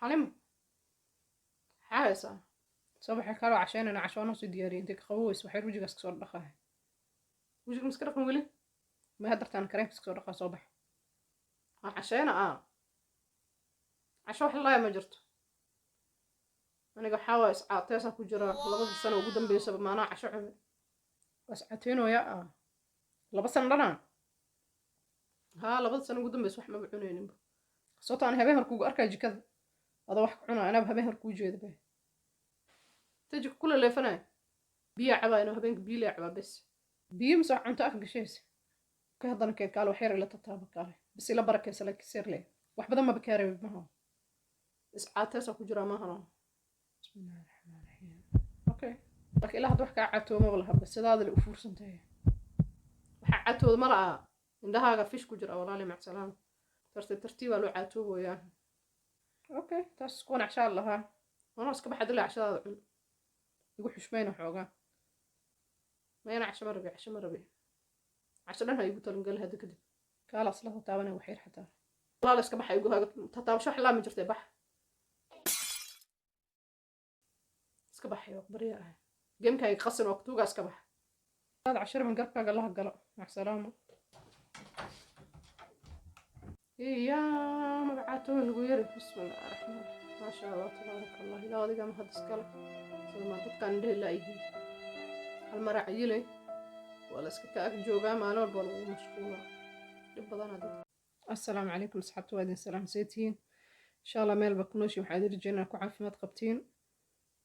حليم حاسة صباح كانوا عشان أنا عشان نص دياري ديك خوس وحير وجهك كسر دخاه وجهك مسكرة ولي ما هدرت أنا كريم كسر دخاه صباح عشان عشان والله ما جرت أنا قحاول أعطيها كجرا لبض السنة وقدام بسبب ما أنا عشان بس عتينه يا لبض سنة لنا ها لبض السنة قدام بس وح ما بعونين صوت أنا هبه هركوج أركج كذا هذا وح عنا أنا بهبه هركوج به تجي كل اللي فنا بيا عبا إنه هبينك بيا عبا بس بيمسح أنت أفقشيس كهضنا كيف قالوا حير إلا تطابق عليه بس إلا بركة سلك يصير لي wax badan ma bakaari maha iscaataysa ku jira maaha bismillaahi raxmaani raxiim okay laakiin ilaa hadda wax kaa catoomo walaha bas sidaada la u fuursantahay waxa catooda ma laha indhahaaga fish ku jira walaali mac salaam tartiib waa loo catooboyaa okay taas kuwan cashaa lahaa wana iska baxad ilaa cashadaada cun igu xushmayna xoogaa mayna casho ma rabi casho dhan ha igu talangal hadda kadib kaalaas la taabanaya waxyar xataa والله لسه بحي يقول تتابع شو أحلام جرتي بح اسكبح يا بريئة جيم كاي يقصن وقتوقع اسكبح هذا 10 من قربك قال لها قلا مع السلامة يا مبعاتو الغير بسم الله الرحمن الرحيم ما شاء الله تبارك الله لا هذه قام هذا سكلا ما تتكن ده لا يجي المرة عيلي ولا سكاك جوجا ما له البلو مشغولة بدنا ده السلام عليكم أصحابتي وادين سلام سيتين إن شاء الله ميل بكنوشي وحاد رجعنا كعافيمات قبتين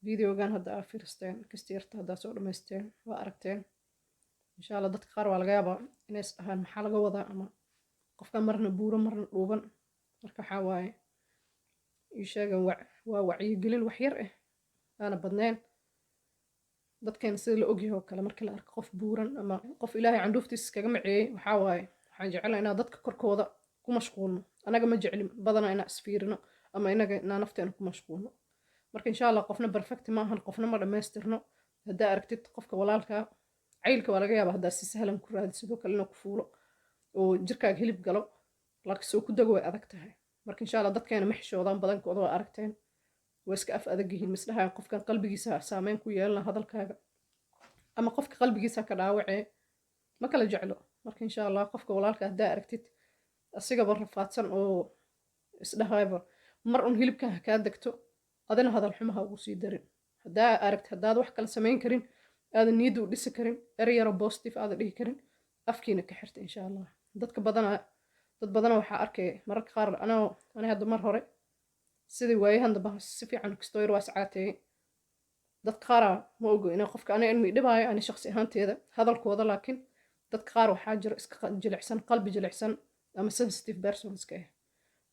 فيديو كان هدا فيرستين كستيرت هدا سو دمستين وأركتين إن شاء الله dadka qaar waa laga yaabaa inay ahaan maxaa laga wadaa ama qofka marna buuro marna dhuuban marka waxa waaye ii sheegan waa wacyigelin wax yar ah aana badnayn dadkeena sida la ogyahay oo kale markii la arko qof buuran ama qof ilaahay candhuuftiisa kaga maceeyay waxa waaye waxaan jecelahay inaan dadka korkooda ku mashquulno anaga ma jeclin badana inaan isfiirino ama inaga inaan nafteena ku mashquulno marka insha allah qofna perfect ma ahan qofna ma dhammaystirno haddaa aragtid qofka walaalkaa caylka waa laga yaabaa haddaa si sahlan ku raadi sidoo kalena ku fuulo oo jirkaaga hilib galo laakiin soo ku dago way adag tahay marka insha allah dadkeena ma xishoodaan badankooda waa aragteen way iska af adag yihiin misdhahaan qofkan qalbigiisa saameyn ku yeelana hadalkaaga ama qofka qalbigiisa ka dhaawacee ma kala jeclo marka insha allah qofka walaalka haddaa aragtid asigaba rafaadsan oo isdhahayba mar un hilibka ha kaa degto adina hadal xumaha ugu sii darin haddaa aragti haddaad wax kala samayn karin aadan niyadda u dhisi karin ereyaro positive aadan dhihi karin afkiina ka xirta insha allah dad badana waxaa arkay mararka qaar ana hadda mar hore sidii waayahan damba si fiican kastoyr waa iscaateeyey dadka qaara ma ogo inay qofka aniga ilmi dhibaayo ani shaqsi ahaanteeda hadalkooda laakiin dadka qaar waxaa jira iska jilicsan qalbi jilicsan ama sensitive personska ah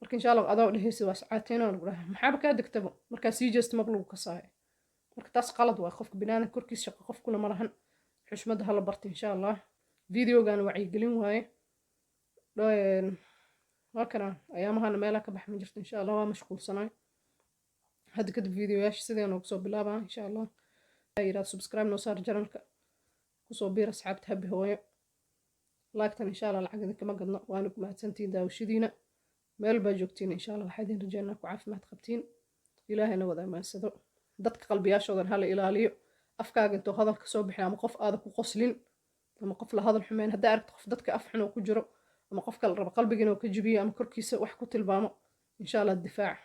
marka insha allah adoo dhehaysid waa iscaateynaa lagu dhahaa maxaaba kaa degtaba markaa sii jeesta mab lagu kasaayo marka taas qalad waa qofka binaadan korkiis shaqo qofkuna ma lahan xushmadda hala barta insha allah videogan wacyigelin waaye waa kana ayaamahana meelaha ka bax ma jirto insha allah waa mashquulsanaay hadda kadib videoyaasha sidee noogu soo bilaabaa insha allah yiraahdo subscribe noo saar janalka kusoo biir asxaabta habi hooyo laagtan insha allah lacag idinkama gadno waana ku mahadsantihiin daawashadiina meel baa joogtiin insha allah waxaa idin rajaynaa ku caafimaad qabtiin ilaahayna wada amaansado dadka qalbiyaashoodan hala ilaaliyo afkaaga intoo hadalka soo bixin ama qof aada ku qoslin ama qof la hadal xumeyn haddaa aragto qof dadka af xun oo ku jiro ama qofka la rabo qalbiga inuu ka jibiyo ama korkiisa wax ku tilmaamo insha allah difaac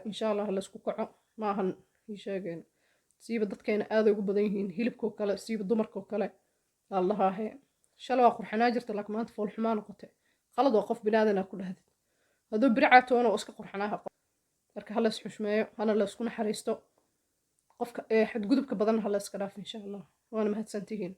insha allah laysku kaco ma ahan ii sheegeen siiba dadkeena aaday ugu badan yihiin hilibkoo kale siiba dumarkoo kale allahaahe shalay waa qurxanaa jirta laakiin maanta fool xumaa noqotay qalad waa qof binaadana ku dhahdid hadduu biri caatoona oo iska qurxanaaha marka hala is xushmeeyo hana la isku naxariisto qofka xadgudubka badan hala iska dhaaf insha allah waana mahadsantihiin